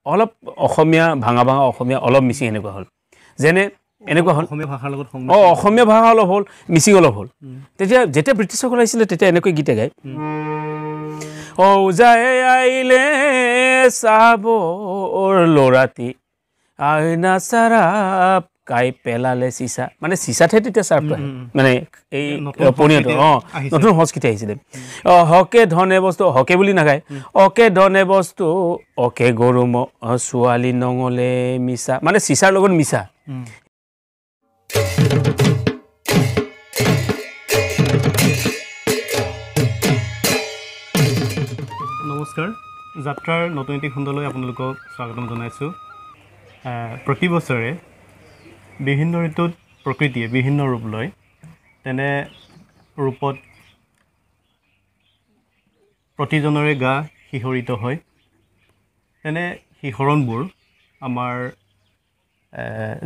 অলপ অসমীয়া ভাঙা ভাঙা অসমীয়া অলপ মিচিং এনেকুৱা হ'ল যেনে এনেকুৱা হ'ল অসমীয়া ভাষাৰ লগত অসমীয়া ভাষা অলপ হ'ল মিচিং অলপ হ'ল তেতিয়া যেতিয়া ব্ৰিটিছসকল আহিছিলে তেতিয়া এনেকৈ গীতে গায় যায় আইলে চাবৰ ল'ৰাটি আইনা চাৰাপ কাই পেলালে চিচা মানে চিচাতহে তেতিয়া চাৰ্পটো আহে মানে এই পনীয়টো নতুন সংস্কৃতি আহিছিলে হকে ধনে বস্তু হকে বুলি নাগায় অকে ধনে বস্তু অকে গৰু ছোৱালী নঙলে মিছা মানে চিচাৰ লগত মিছা নমস্কাৰ যাত্ৰাৰ নতুন এটি খণ্ডলৈ আপোনালোকক স্বাগতম জনাইছোঁ প্ৰতি বছৰে বিভিন্ন ঋতুত প্ৰকৃতিয়ে বিভিন্ন ৰূপ লয় তেনে ৰূপত প্ৰতিজনৰে গা শিহৰিত হয় তেনে শিহৰণবোৰ আমাৰ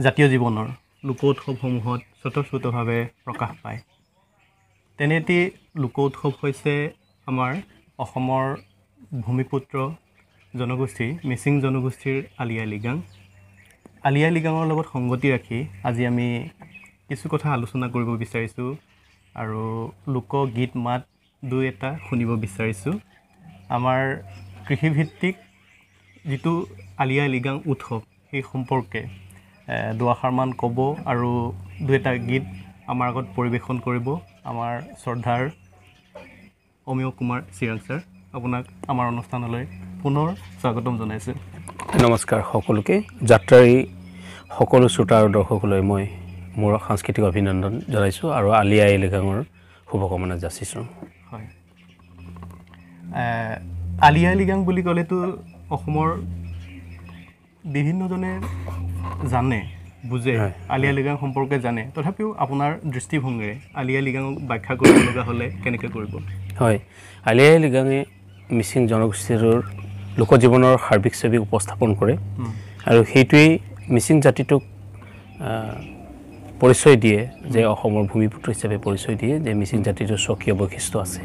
জাতীয় জীৱনৰ লোক উৎসৱসমূহত স্বতঃস্ফূৰ্তভাৱে প্ৰকাশ পায় তেনে এটি লোক উৎসৱ হৈছে আমাৰ অসমৰ ভূমিপুত্ৰ জনগোষ্ঠী মিচিং জনগোষ্ঠীৰ আলি আই লৃগাং আলি আই লৃগাঙৰ লগত সংগতি ৰাখি আজি আমি কিছু কথা আলোচনা কৰিব বিচাৰিছোঁ আৰু লোকগীত মাত দুই এটা শুনিব বিচাৰিছোঁ আমাৰ কৃষিভিত্তিক যিটো আলি আই লৃগাং উৎসৱ সেই সম্পৰ্কে দুআষাৰমান ক'ব আৰু দুই এটা গীত আমাৰ আগত পৰিৱেশন কৰিব আমাৰ শ্ৰদ্ধাৰ অমিয় কুমাৰ চিৰাং ছাৰ আপোনাক আমাৰ অনুষ্ঠানলৈ পুনৰ স্বাগতম জনাইছোঁ নমস্কাৰ সকলোকে যাত্ৰাৰ সকলো শ্ৰোতা আৰু দৰ্শকলৈ মই মোৰ সাংস্কৃতিক অভিনন্দন জনাইছোঁ আৰু আলি আই লৃগাঙৰ শুভকামনা যাচিছোঁ হয় আলি আই লৃগাং বুলি ক'লেতো অসমৰ বিভিন্নজনে জানে বুজে আলি আই লৃগাং সম্পৰ্কে জানে তথাপিও আপোনাৰ দৃষ্টিভংগীৰে আলি আই লৃগাঙক ব্যাখ্যা কৰিব লগা হ'লে কেনেকৈ কৰিব হয় আলি আই লৃগাঙে মিচিং জনগোষ্ঠীৰ লোকজীৱনৰ সাৰ্বিক ছবি উপস্থাপন কৰে আৰু সেইটোৱেই মিচিং জাতিটোক পৰিচয় দিয়ে যে অসমৰ ভূমিপুত্ৰ হিচাপে পৰিচয় দিয়ে যে মিচিং জাতিটোৰ স্বকীয় বৈশিষ্ট্য আছে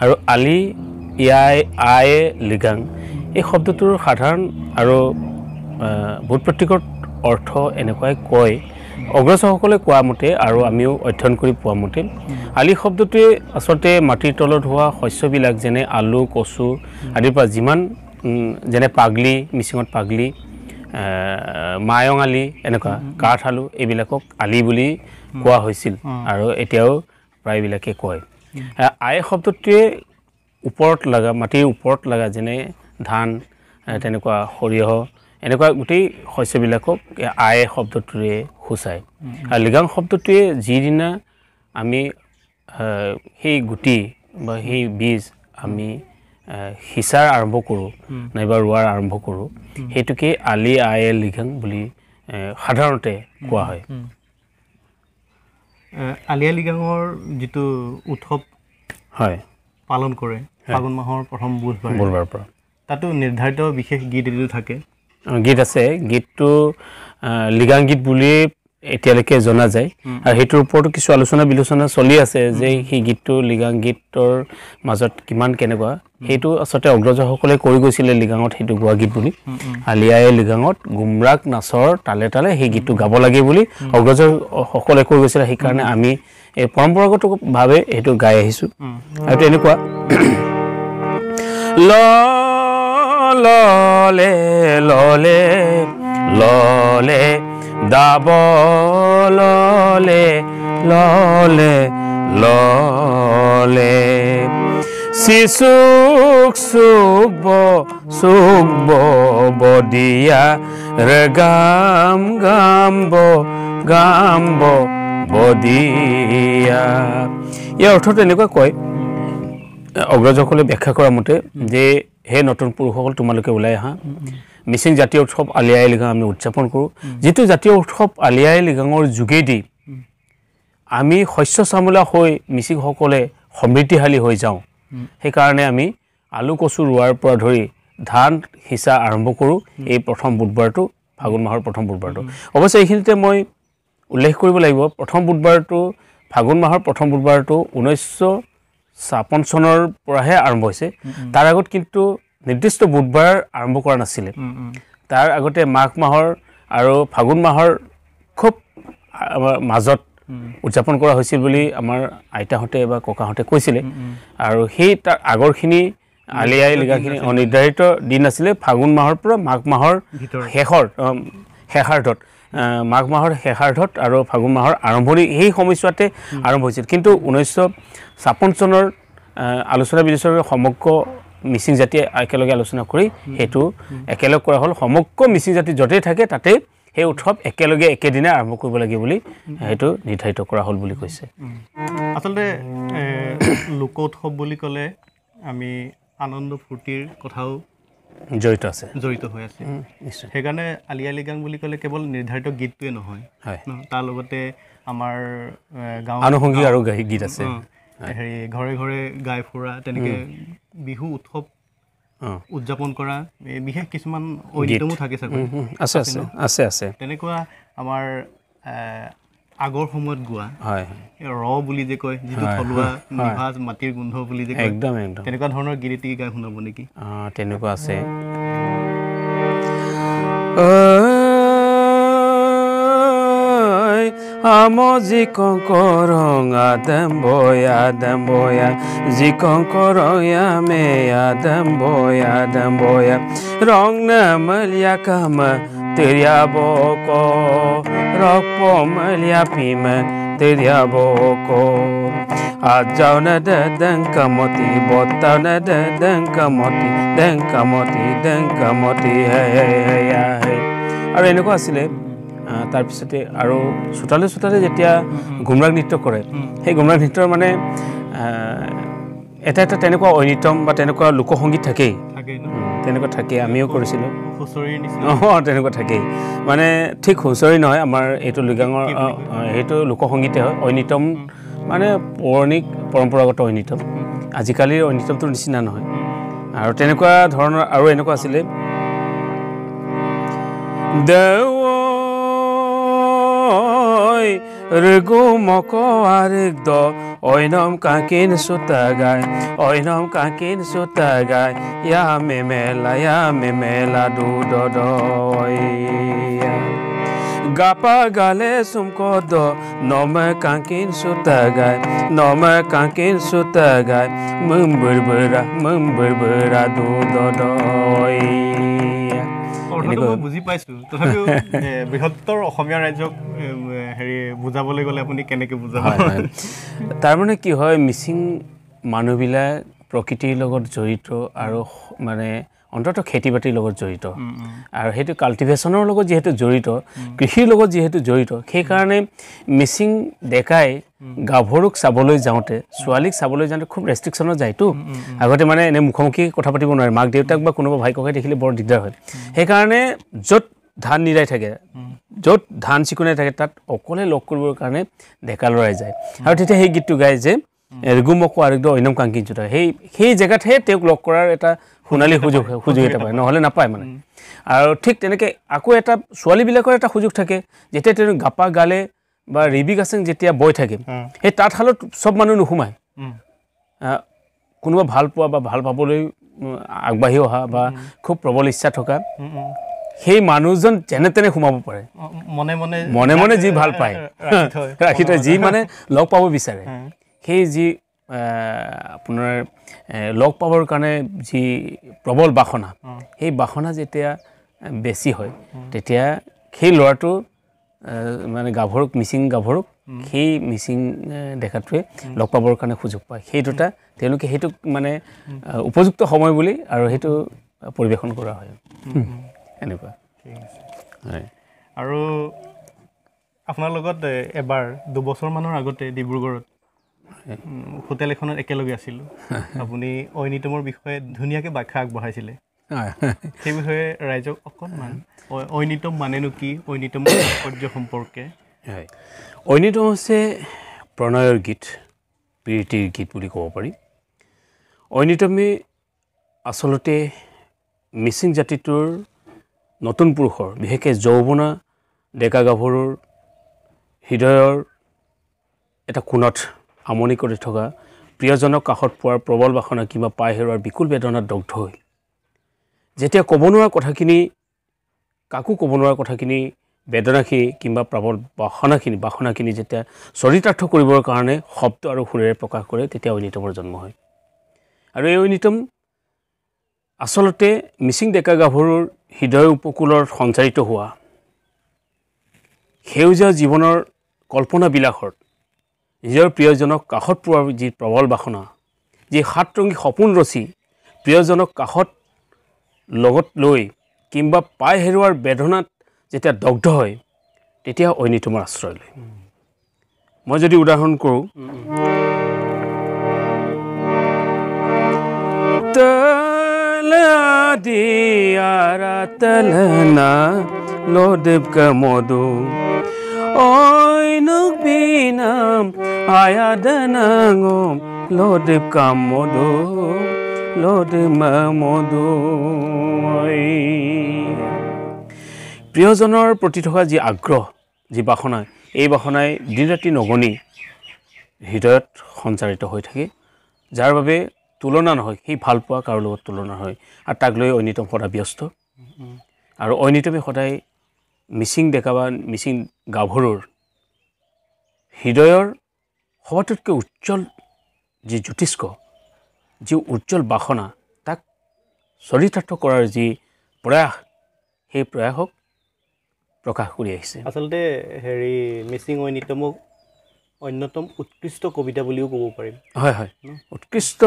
আৰু আলি আই লৃগাং এই শব্দটোৰ সাধাৰণ আৰু ভূতপ্ৰতীকৰ অৰ্থ এনেকুৱাই কয় অগ্ৰজসকলে কোৱা মতে আৰু আমিও অধ্যয়ন কৰি পোৱা মতে আলি শব্দটোৱে আচলতে মাটিৰ তলত হোৱা শস্যবিলাক যেনে আলু কচু আদিৰ পৰা যিমান যেনে পাগলি মিচিঙত পাগলি মায়ং আলি এনেকুৱা কাঠ আলু এইবিলাকক আলি বুলি কোৱা হৈছিল আৰু এতিয়াও প্ৰায়বিলাকে কয় আই শব্দটোৱে ওপৰত লগা মাটিৰ ওপৰত লগা যেনে ধান তেনেকুৱা সৰিয়হ এনেকুৱা গোটেই শস্যবিলাকক আই শব্দটোৰে সূচায় আৰু লৃগাং শব্দটোৱে যিদিনা আমি সেই গুটি বা সেই বীজ আমি সিঁচাৰ আৰম্ভ কৰোঁ নাইবা ৰোৱাৰ আৰম্ভ কৰোঁ সেইটোকে আলি আই লৃগাং বুলি সাধাৰণতে কোৱা হয় আলি আই লৃগাঙৰ যিটো উৎসৱ হয় পালন কৰে ফাগুন মাহৰ প্ৰথম বুধবাৰৰ পৰা তাতো নিৰ্ধাৰিত বিশেষ গীত এটি থাকে গীত আছে গীতটো লৃগাং গীত বুলি এতিয়ালৈকে জনা যায় আৰু সেইটোৰ ওপৰতো কিছু আলোচনা বিলোচনা চলি আছে যে সেই গীতটো লৃগাং গীতৰ মাজত কিমান কেনেকুৱা সেইটো আচলতে অগ্ৰজসকলে কৈ গৈছিলে লৃগাঙত সেইটো গোৱা গীত বুলি আলি আই লৃগাঙত গুমৰাগ নাচৰ তালে তালে সেই গীতটো গাব লাগে বুলি অগ্ৰজসকলে কৈ গৈছিলে সেইকাৰণে আমি এই পৰম্পৰাগতভাৱে সেইটো গাই আহিছোঁ আৰু এইটো এনেকুৱা ললে ললে ললে দাব ললে ললে ললে শিশুক চুক বদিয়া ৰে গাম বদিয়া ইয়াৰ অৰ্থটো এনেকুৱা কয় অগ্ৰজসকলে ব্যাখ্যা কৰা মতে যে হে নতুন পুৰুষসকল তোমালোকে ওলাই আহা মিচিং জাতীয় উৎসৱ আলি আই লৃগাং আমি উদযাপন কৰোঁ যিটো জাতীয় উৎসৱ আলি আই লৃগাঙৰ যোগেদি আমি শস্য চামোলা হৈ মিচিংসকলে সমৃদ্ধিশালী হৈ যাওঁ সেইকাৰণে আমি আলু কচু ৰোৱাৰ পৰা ধৰি ধান সিঁচা আৰম্ভ কৰোঁ এই প্ৰথম বুধবাৰটো ফাগুন মাহৰ প্ৰথম বুধবাৰটো অৱশ্যে এইখিনিতে মই উল্লেখ কৰিব লাগিব প্ৰথম বুধবাৰটো ফাগুন মাহৰ প্ৰথম বুধবাৰটো 1956 চনৰ পৰাহে আৰম্ভ হৈছে তাৰ আগত কিন্তু নিৰ্দিষ্ট বুধবাৰ আৰম্ভ কৰা নাছিলে তাৰ আগতে মাঘ মাহৰ আৰু ফাগুন মাহৰ খুব মাজত উদযাপন কৰা হৈছিল বুলি আমাৰ আইতাহঁতে বা ককাহঁতে কৈছিলে আৰু সেই তাৰ আগৰখিনি আলি আই লৃগাংখিনি অনিৰ্ধাৰিত দিন আছিলে ফাগুন মাহৰ পৰা মাঘ মাহৰ শেষাৰ্ধত মাঘ মাহৰ শেষাৰ্ধত আৰু ফাগুন মাহৰ আৰম্ভণি এই সময়ছোৱাতে আৰম্ভ হৈছিল কিন্তু 1956 চনৰ আলোচনা বিলোচনাৰ সমগ্ৰ মিচিং জাতিয়ে একেলগে আলোচনা কৰি হেতু একেলগ কৰা হ'ল সমগ্ৰ মিচিং জাতি য'তে থাকে তাতে এই উৎসৱ একেলগে একেদিনে আৰম্ভ কৰিব লাগে বুলি হেতু নিৰ্ধাৰিত কৰা হ'ল বুলি কৈছে আচলতে লোক উৎসৱ বুলি ক'লে আমি আনন্দ ফূৰ্তিৰ কথাও জড়িত হৈ আছে নিশ্চয় সেইকাৰণে আলি আই লৃগাং বুলি ক'লে কেৱল নিৰ্ধাৰিত গীতটোৱে নহয় তাৰ লগতে আমাৰ গাঁৱৰ আনুষংগিক আৰু গীত আছে হেৰি ঘৰে ঘৰে গাই ফুৰা তেনেকৈ বিহু উৎসৱ উদযাপন কৰা বিশেষ কিছুমান ঐতিহ্যও থাকে চাগৈ আছে আছে আছে আছে তেনেকুৱা আমাৰ আগৰ সময়ত গোৱা হয় বুলি যে কয় যিটো থলুৱা নিভাজ মাটিৰ গোন্ধ বুলি যে কয় একদম একদম তেনেকুৱা ধৰণৰ গীত গাই শুনাব নেকি তেনেকুৱা আছে Amozi konkorong adam boya Zi konkorong me adam boya Rong na malya kama teriya boko Rokpo malya pima teriya boko Ajau na dadang kamoti Botau na dadang kamoti hey আৰু এনেকুৱা আছিলে তাৰ পিছতে আৰু সুতালে যেতিয়া গুমৰাগ নৃত্য কৰে সেই গুমৰাগ নৃত্যৰ মানে এটা তেনেকুৱা ঐনিতম বা তেনেকুৱা লোকসংগীত থাকেই তেনেকুৱা থাকে আমিও কৰিছিলোঁ হুঁচৰিৰ নিচিনা তেনেকুৱা থাকেই মানে ঠিক হুঁচৰি নহয় আমাৰ এইটো লৃগাঙৰ সেইটো লোকসংগীতে হয় ঐনিতম মানে পৌৰাণিক পৰম্পৰাগত ঐনিতম আজিকালিৰ ঐনিতমটোৰ নিচিনা নহয় আৰু তেনেকুৱা ধৰণৰ আৰু এনেকুৱা আছিলে Regu moko arigdo oinom kakin sutagai ya memela du dodoi Gapa gale sumkodo nome kakin sutagai mumburbura du dodoi বুজি পাইছোঁ তথাপিও বৃহত্তৰ অসমীয়া ৰাজ্যক হেৰি বুজাবলৈ গ'লে আপুনি কেনেকৈ বুজাব তাৰমানে কি হয় মিচিং মানুহবিলাক প্ৰকৃতিৰ লগত জড়িত আৰু মানে অন্ততঃ খেতি বাতিৰ লগত জড়িত আৰু সেইটো কাল্টিভেশ্যনৰ লগত যিহেতু জড়িত কৃষিৰ লগত যিহেতু জড়িত সেইকাৰণে মিচিং ডেকাই গাভৰুক চাবলৈ যাওঁতে ছোৱালীক চাবলৈ যাওঁতে খুব ৰেষ্ট্ৰিকশ্যনত যায়তো আগতে মানে এনে মুখোমুখি কথা পাতিব নোৱাৰে মাক দেউতাক বা কোনোবা ভাই ককাই দেখিলে বৰ দিগদাৰ হয় সেইকাৰণে য'ত ধান নিৰাই থাকে য'ত ধান চিকুণাই থাকে তাত অকলে লগ কৰিবৰ কাৰণে ডেকা ল'ৰাই যায় আৰু তেতিয়া সেই গীতটো গায় যে ৰেগুমকো আৰেগদ ঐনম কাংকিন চুতা সেই জেগাতহে তেওঁক লগ কৰাৰ এটা সোণালী সুযোগ এটা পায় নহ'লে নাপায় মানে আৰু ঠিক তেনেকৈ আকৌ এটা ছোৱালীবিলাকৰ এটা সুযোগ থাকে যেতিয়া তেওঁ গাপা গালে বা ৰিবি গাছেং যেতিয়া বৈ থাকে সেই তাঁতশালত চব মানুহ নোসোমায় কোনোবা ভাল পোৱা বা ভাল পাবলৈ আগবাঢ়ি অহা বা খুব প্ৰবল ইচ্ছা থকা সেই মানুহজন যেনে তেনে সোমাব পাৰে মনে মনে যি ভাল পায় ৰাখি থয় যি মানে লগ পাব বিচাৰে সেই যি আপোনাৰ লগ পাবৰ কাৰণে যি প্ৰবল বাসনা সেই বাসনা যেতিয়া বেছি হয় তেতিয়া সেই ল'ৰাটো মানে গাভৰুক মিচিং গাভৰুক সেই মিচিং ডেকাটোৱে লগ পাবৰ কাৰণে সুযোগ পায় সেই দুটা তেওঁলোকে সেইটো মানে উপযুক্ত সময় বুলি আৰু সেইটো পৰিৱেশন কৰা হয় এনেকুৱা হয় আৰু আপোনাৰ লগত এবাৰ 2 বছৰমানৰ আগতে ডিব্ৰুগড়ত হোটেল এখনত একেলগে আছিলোঁ আপুনি ঐনিতমৰ বিষয়ে ধুনীয়াকৈ ব্যাখ্যা আগবঢ়াইছিলে সেই বিষয়ে ৰাইজক অকণমান ঐনিতম মানেনো কি ঐনিতম তাৎপৰ্য সম্পৰ্কে হয় ঐনিতম হৈছে প্ৰণয়ৰ গীত প্ৰীতিৰ গীত বুলি ক'ব পাৰি ঐনিতমে আচলতে মিচিং জাতিটোৰ নতুন পুৰুষৰ বিশেষকৈ যৌৱনা ডেকা গাভৰুৰ হৃদয়ৰ এটা কোণত আমনি কৰি থকা প্ৰিয়জনক কাষত পোৱাৰ প্ৰবল বাসনা কিংবা পাই হেৰুৱাৰ বিকুল বেদনাত দগ্ধ হৈ যেতিয়া ক'ব নোৱাৰা কথাখিনি কাকো ক'ব নোৱাৰা কথাখিনি বেদনাখিনি কিংবা প্ৰবল বাসনাখিনি যেতিয়া চৰিতাৰ্থ কৰিবৰ কাৰণে শব্দ আৰু সুৰেৰে প্ৰকাশ কৰে তেতিয়া ঐনিতমৰ জন্ম হয় আৰু এই ঐনিতম আচলতে মিচিং ডেকা গাভৰুৰ হৃদয় উপকূলৰ সঞ্চাৰিত হোৱা সেউজীয়া জীৱনৰ কল্পনাবিলাসত নিজৰ প্ৰিয়জনক কাষত পোৱাৰ যি প্ৰবল বাসনা যি সাতৰঙী সপোন ৰচি প্ৰিয়জনক কাষত লগত লৈ কিংবা পাই হেৰুৱাৰ বেদনাত যেতিয়া দগ্ধ হয় তেতিয়া ঐনিতমৰ আশ্ৰয় লয় মই যদি উদাহৰণ কৰোঁ দিয়াৰা তলনা লোদেব কমদু ঐনুক বিনাম আয়াদনাঙম লোদেব কামদু লোদেব মদু প্ৰিয়জনৰ প্ৰতি থকা যি আগ্ৰহ যি বাসনা এই বাসনাই দিন ৰাতি নগনি হৃদয়ত সঞ্চাৰিত হৈ থাকে যাৰ বাবে তুলনা নহয় সেই ভাল পোৱা কাৰো লগত তুলনা হয় আৰু তাক লৈ ঐনিতম সদায় ব্যস্ত আৰু ঐনিতমে সদায় মিচিং ডেকা বা মিচিং গাভৰুৰ হৃদয়ৰ সবাতোতকৈ উজ্জ্বল যি জ্যোতিষ্ক যি উজ্জ্বল বাসনা তাক চৰিতাৰ্থ কৰাৰ যি প্ৰয়াস সেই প্ৰয়াসক প্ৰকাশ কৰি আহিছে আচলতে হেৰি মিচিং ঐনিতমক অন্যতম উৎকৃষ্ট কবিতা বুলিও ক'ব পাৰিম হয় হয় উৎকৃষ্ট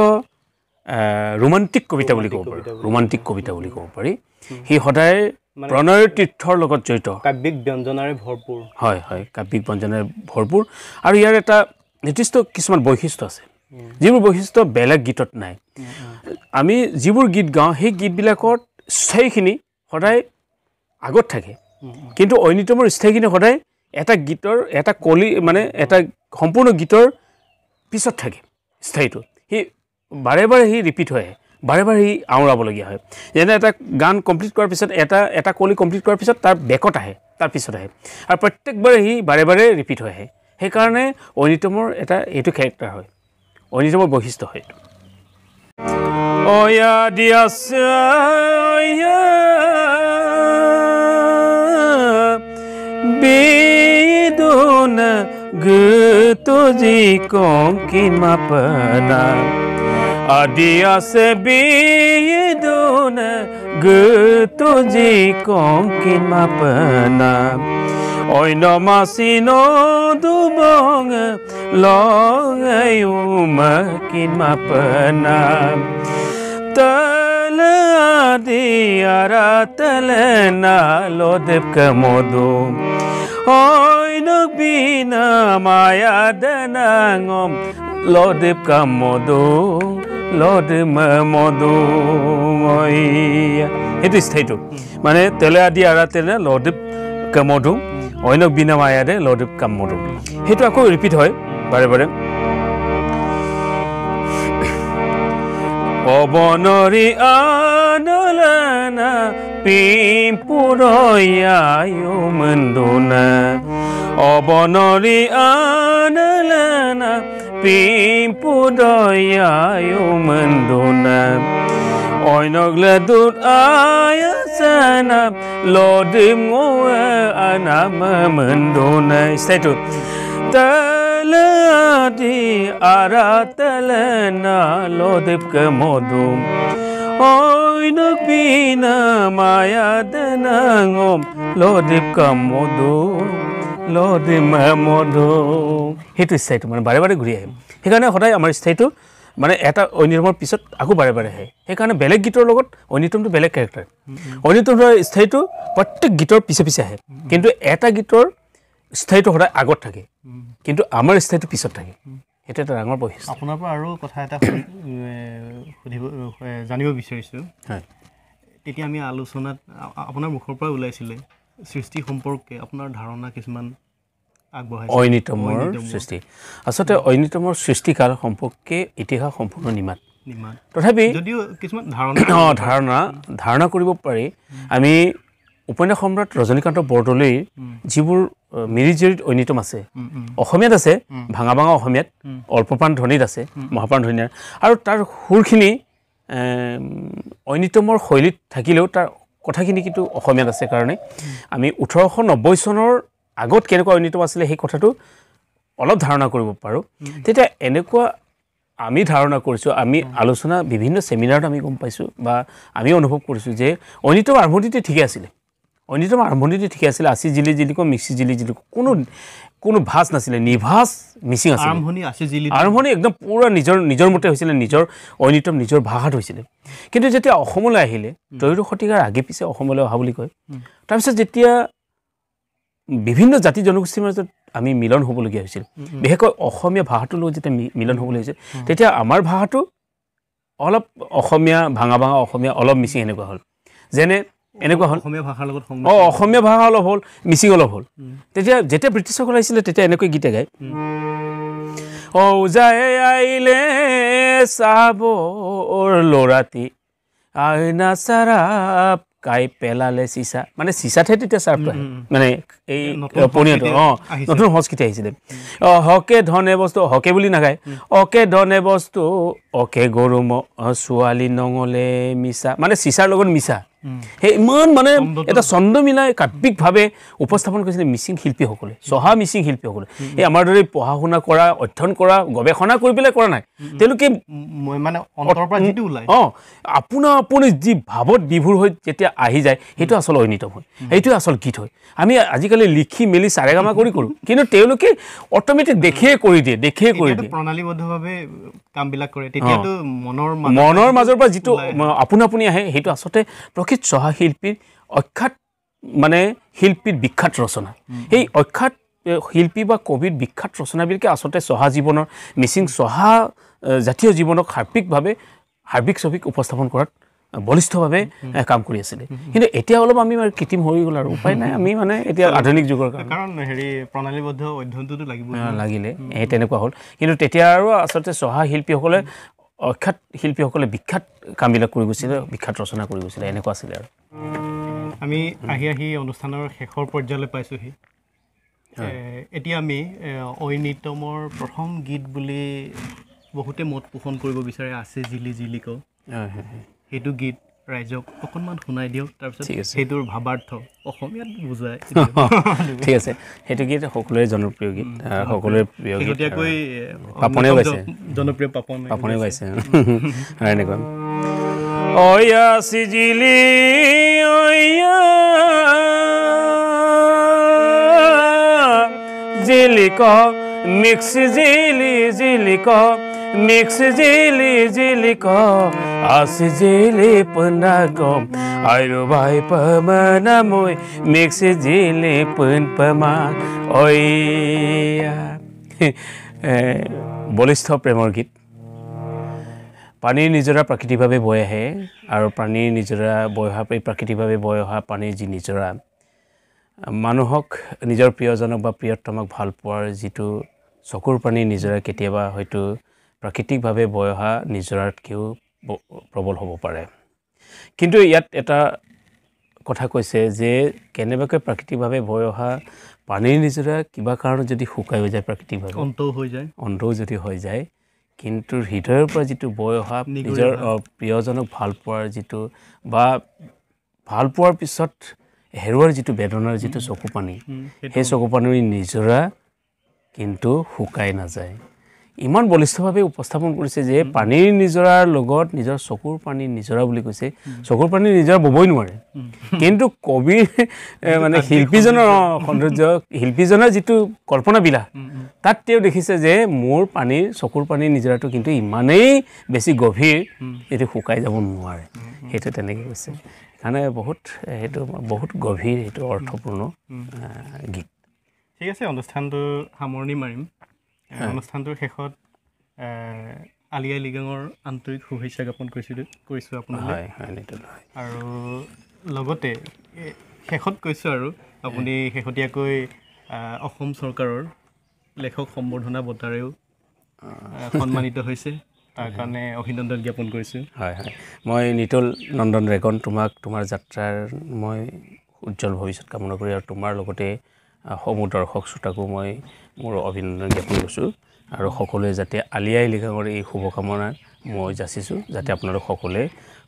ৰোমান্টিক কবিতা বুলি ক'ব পাৰি ৰোমান্টিক কবিতা বুলি ক'ব পাৰি সি সদায় প্ৰণয়ৰ তীৰ্থৰ লগত জড়িত কাব্যিক ব্যঞ্জনাৰে ভৰপূৰ হয় হয় কাব্যিক ব্যঞ্জনাৰে ভৰপূৰ আৰু ইয়াৰ এটা নিৰ্দিষ্ট কিছুমান বৈশিষ্ট্য আছে যিবোৰ বৈশিষ্ট্য বেলেগ গীতত নাই আমি যিবোৰ গীত গাওঁ সেই গীতবিলাকত স্থায়ীখিনি সদায় আগত থাকে কিন্তু ঐনিতমৰ স্থায়ীখিনি সদায় এটা গীতৰ এটা কলি মানে এটা সম্পূৰ্ণ গীতৰ পিছত থাকে স্থায়ীটো সি বাৰে বাৰে সি ৰিপিট হয় বাৰে বাৰে সি আওৰাবলগীয়া হয় যেনে এটা গান কমপ্লিট কৰাৰ পিছত এটা কলি কমপ্লিট কৰাৰ পিছত তাৰ বেকত আহে তাৰ পিছত আহে আৰু প্ৰত্যেকবাৰে সি বাৰে বাৰে ৰিপিট হৈ আহে সেইকাৰণে ঐনিতমৰ এটা এইটো কেৰেক্টাৰ হয় ঐনিতমৰ বৈশিষ্ট্য হয় এইটো অয়া দিয়াছে বেদন গতজি কংকিমা পনা আদিয়াছে বেদন গতজি কংকিমা পনা অন্য মাসিন দুবং লগায়ুম কিমা পনা তলা দিয়ারা তলনা লোদেব কমদু ঐনুক বিনা মায়া দনাঙম লোদেব কামদু লোদেব মদু সেইটো স্থায়ীটো মানে তেলে আদি আৰা তেলে লোদেব কামদু ঐনুক বিনা মায়া দে লোদেব কামদু সেইটো আকৌ ৰিপিট হয় বাৰে বাৰে অবনৰি আনলনা পিম্পুৰয়ায়ো মন্দুনা অবনৰি আনলনা পিম্পুৰয়ায়ো মন্দুনা ঐনগলে দুত আয়াসনা লোদিম গোৱা আনাম মন্দুনা স্থায়ীটো তলাদি আৰা তলনা লোদেব কমদু ঐনুক বিনা মায়া দনাঙম লোদেব কামদু লোদেব মদু সেইটো স্থায়ীটো মানে বাৰে বাৰে ঘূৰি আহে সেইকাৰণে সদায় আমাৰ স্থায়ীটো মানে এটা ঐনিতমৰ পিছত আকৌ বাৰে বাৰে আহে সেইকাৰণে বেলেগ গীতৰ লগত ঐনিতমটো বেলেগ কেৰেক্টাৰ ঐনিতমৰ স্থায়ীটো প্ৰত্যেক গীতৰ পিছে পিছে আহে কিন্তু এটা গীতৰ স্থায়ীটো সদায় আগত থাকে কিন্তু আমাৰ স্থায়ীটো পিছত থাকে সেইটো এটা ডাঙৰ বৈশিষ্ট্য আপোনাৰ পৰা আৰু কথা এটা সুধিব জানিব বিচাৰিছোঁ হয় তেতিয়া আমি আলোচনাত আপোনাৰ মুখৰ পৰা ওলাইছিলে সৃষ্টি সম্পৰ্কে আপোনাৰ ধাৰণা কিছুমান আগবঢ়াইছে ঐনিতমৰ সৃষ্টি আচলতে ঐনিতমৰ সৃষ্টিকাল সম্পৰ্কে ইতিহাস সম্পূৰ্ণ নিমাত তথাপি যদিও কিছুমান ধাৰণা কৰিব পাৰি আমি উপন্যাস সম্ৰাট ৰজনীকান্ত বৰদলৈৰ যিবোৰ মিৰিজিৰিত ঐনিতম আছে অসমীয়াত আছে ভাঙা ভাঙা অসমীয়াত অল্পপ্ৰাণ ধ্বনিত আছে মহাপ্ৰাণ ধ্বনিত আৰু তাৰ সুৰখিনি ঐনিতমৰ শৈলীত থাকিলেও তাৰ কথাখিনি কিন্তু অসমীয়াত আছে কাৰণে আমি 1890 চনৰ আগত কেনেকুৱা ঐনিতম আছিলে সেই কথাটো অলপ ধাৰণা কৰিব পাৰোঁ তেতিয়া এনেকুৱা আমি ধাৰণা কৰিছোঁ আমি আলোচনা বিভিন্ন সেমিনাৰত আমি গম পাইছোঁ বা আমি অনুভৱ কৰিছোঁ যে ঐনিতম আৰম্ভণিতে ঠিকে আছিলে ঐনিতম আৰম্ভণিতে ঠিকে আছিলে আসি জিলি জিলিক মিক্সি জিলি জিলিক কোনো ভাজ নাছিলে নিভাজ মিচিং আছিল আৰম্ভণি একদম পুৰা নিজৰ মতে হৈছিলে নিজৰ ঐনিতম নিজৰ ভাষাত হৈছিলে কিন্তু যেতিয়া অসমলৈ আহিলে ত্ৰয়োদশ শতিকাৰ আগে পিছে অসমলৈ অহা বুলি কয় তাৰপিছত যেতিয়া বিভিন্ন জাতি জনগোষ্ঠীৰ মাজত আমি মিলন হ'বলগীয়া হৈছিল বিশেষকৈ অসমীয়া ভাষাটোৰ লগত যেতিয়া মিলন হ'বলৈ হৈছিল তেতিয়া আমাৰ ভাষাটো অলপ অসমীয়া ভাঙা অসমীয়া অলপ মিচিং এনেকুৱা হ'ল যেনে এনেকুৱা হ'ল অসমীয়া ভাষাৰ লগত অসমীয়া ভাষা অলপ হ'ল মিচিং অলপ হ'ল তেতিয়া যেতিয়া ব্ৰিটিছসকল আহিছিলে তেতিয়া এনেকৈ গীতে গায় যায় আহিলে চাবৰ ল'ৰাটি আইনা চাৰাপ কাই পেলালে চিচা মানে চিচাতহে তেতিয়া চাৰ্পটো আহে মানে এই পনীয়াটো নতুন সংস্কৃতি আহিছিলে হকে ধনে বস্তু হকে বুলি নাগায় অকে ধনে বস্তু অকে গৰু ছোৱালী নঙলে মিছা মানে চিচাৰ লগত মিছা সেই ইমান মানে এটা ছন্দ মিলাই কাব্যিকভাৱে উপস্থাপন কৰিছিলে মিচিং শিল্পীসকলে চহা মিচিং শিল্পীসকলে এই আমাৰ দৰে পঢ়া শুনা কৰা অধ্যয়ন কৰা গৱেষণা কৰি পেলাই কৰা নাই তেওঁলোকে মানে অন্তৰৰ পৰা যিটো ওলাই আপুনি যি ভাৱত বিভোৰ হৈ যেতিয়া আহি যায় সেইটো আচল ঐনিতম হয় সেইটোৱে আচল গীত হয় আমি আজিকালি লিখি মেলি চাৰেগামা কৰি কৰোঁ কিন্তু তেওঁলোকে অট'মেটিক দেখিয়ে কৰি দিয়ে প্ৰণালীবদ্ধভাৱে কামবিলাক কৰে তেতিয়াতো মনৰ মাজৰ পৰা যিটো আপুনি আহে সেইটো আচলতে প্ৰকৃত চহা শিল্পীৰ অখ্যাত মানে শিল্পীৰ বিখ্যাত ৰচনা সেই অখ্যাত শিল্পী বা কবিৰ বিখ্যাত ৰচনাবিলাকে আচলতে চহা জীৱনৰ মিচিং চহা জাতীয় জীৱনক হাৰ্বিক ছবিক উপস্থাপন কৰাত বলিষ্ঠভাৱে কাম কৰি আছিলে কিন্তু এতিয়া অলপ আমি কৃত্ৰিম হৈ গ'ল আৰু উপায় নাই আমি মানে এতিয়া আধুনিক যুগৰ কাৰণ হেৰি প্ৰণালীবদ্ধ অধ্যয়নটোতো লাগিলে এই তেনেকুৱা হ'ল কিন্তু তেতিয়া আৰু আচলতে চহা শিল্পীসকলে অখ্যাত শিল্পীসকলে বিখ্যাত কামবিলাক কৰি গৈছিলে বিখ্যাত ৰচনা কৰি গৈছিলে এনেকুৱা আছিলে আৰু আমি আহি অনুষ্ঠানৰ শেষৰ পৰ্যায়লৈ পাইছোঁহি এতিয়া আমি ঐনিতমৰ প্ৰথম গীত বুলি বহুতে মত পোষণ কৰিব বিচাৰে আছে জিলি জিলিক সেইটো গীত ৰাইজক অকণমান শুনাই দিয়ক তাৰপিছত সেইটোৰ ভাৱাৰ্থ অসমীয়াত বুজাই ঠিক আছে সেইটো গীত সকলোৰে জনপ্ৰিয় গীত সকলোৰে প্ৰিয় গীত পাপনেও গাইছে জনপ্ৰিয় পাপনেও গাইছে এনেকুৱা অয়া সিজিলি অয়া জিলিক মিক্স জিলি জিলিক মিক্স জিলি জিলিক আসি জিলি পনা গম আইরো ভাই পমনা মই মিক্স জিলি পন পমা ওয়া বলিষ্ঠ প্ৰেমৰ গীত পানীৰ নিজৰা প্ৰাকৃতিকভাৱে বৈ আহে আৰু পানীৰ নিজৰা বৈ অহা প্ৰাকৃতিকভাৱে বৈ অহা পানীৰ যি নিজৰা মানুহক নিজৰ প্ৰিয়জনক বা প্ৰিয়তমক ভাল পোৱাৰ যিটো চকুৰ পানীৰ নিজৰা কেতিয়াবা হয়তো প্ৰাকৃতিকভাৱে বৈ অহা নিজৰাতকৈও প্ৰবল হ'ব পাৰে কিন্তু ইয়াত এটা কথা কৈছে যে কেনেবাকৈ প্ৰাকৃতিকভাৱে বৈ অহা পানীৰ নিজৰা কিবা কাৰণত যদি শুকাই হৈ যায় প্ৰাকৃতিকভাৱে অন্তও যদি হৈ যায় কিন্তু হৃদয়ৰ পৰা যিটো বৈ অহা নিজৰ প্ৰিয়জনক ভাল পোৱাৰ যিটো বা ভাল পোৱাৰ পিছত হেৰুৱাৰ যিটো বেদনাৰ যিটো চকু পানী সেই চকু পানীৰ নিজৰা কিন্তু শুকাই নাযায় ইমান বলিষ্ঠভাৱে উপস্থাপন কৰিছে যে পানীৰ নিজৰাৰ লগত নিজৰ চকুৰ পানীৰ নিজৰা বুলি কৈছে চকুৰ পানীৰ নিজৰা ববই নোৱাৰে কিন্তু কবিৰ মানে শিল্পীজনৰ সৌন্দৰ্য শিল্পীজনৰ যিটো কল্পনা বিলাস তাত তেওঁ দেখিছে যে মোৰ পানীৰ চকুৰ পানীৰ নিজৰাটো কিন্তু ইমানেই বেছি গভীৰ এইটো শুকাই যাব নোৱাৰে সেইটো তেনেকৈ কৈছে সেইকাৰণে সেইটো বহুত গভীৰ সেইটো অৰ্থপূৰ্ণ গীত ঠিক আছে অনুষ্ঠানটো সামৰণি মাৰিম অনুষ্ঠানটোৰ শেষত আলি আই লৃগাঙৰ আন্তৰিক শুভেচ্ছা জ্ঞাপন কৰিছোঁ আপোনালৈ আৰু লগতে শেষত কৈছোঁ আৰু আপুনি শেহতীয়াকৈ অসম চৰকাৰৰ লেখক সম্বৰ্ধনা বঁটাৰেও সন্মানিত হৈছে তাৰ কাৰণে অভিনন্দন জ্ঞাপন কৰিছোঁ হয় মই নিতুল নন্দন ৰেগন তোমাক তোমাৰ যাত্ৰাৰ মই উজ্জ্বল ভৱিষ্যত কামনা কৰি আৰু তোমাৰ লগতে সমূহ দৰ্শক শ্ৰোতাকো মই মোৰ অভিনন্দন জ্ঞাপন কৰিছোঁ আৰু সকলোৱে যাতে আলি আই লৃগাঙৰ এই শুভকামনা মই যাচিছোঁ যাতে আপোনালোক সকলোৱে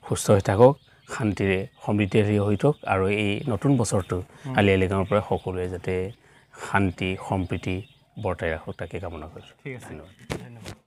সুস্থ হৈ থাকক শান্তিৰে সমৃদ্ধিৰে হৈ থাকক আৰু এই নতুন বছৰটো আলি আই লৃগাঙৰ পৰা সকলোৱে যাতে শান্তি সম্প্ৰীতি বৰ্তাই ৰাখক তাকে কামনা কৰিছোঁ ঠিক আছে ধন্যবাদ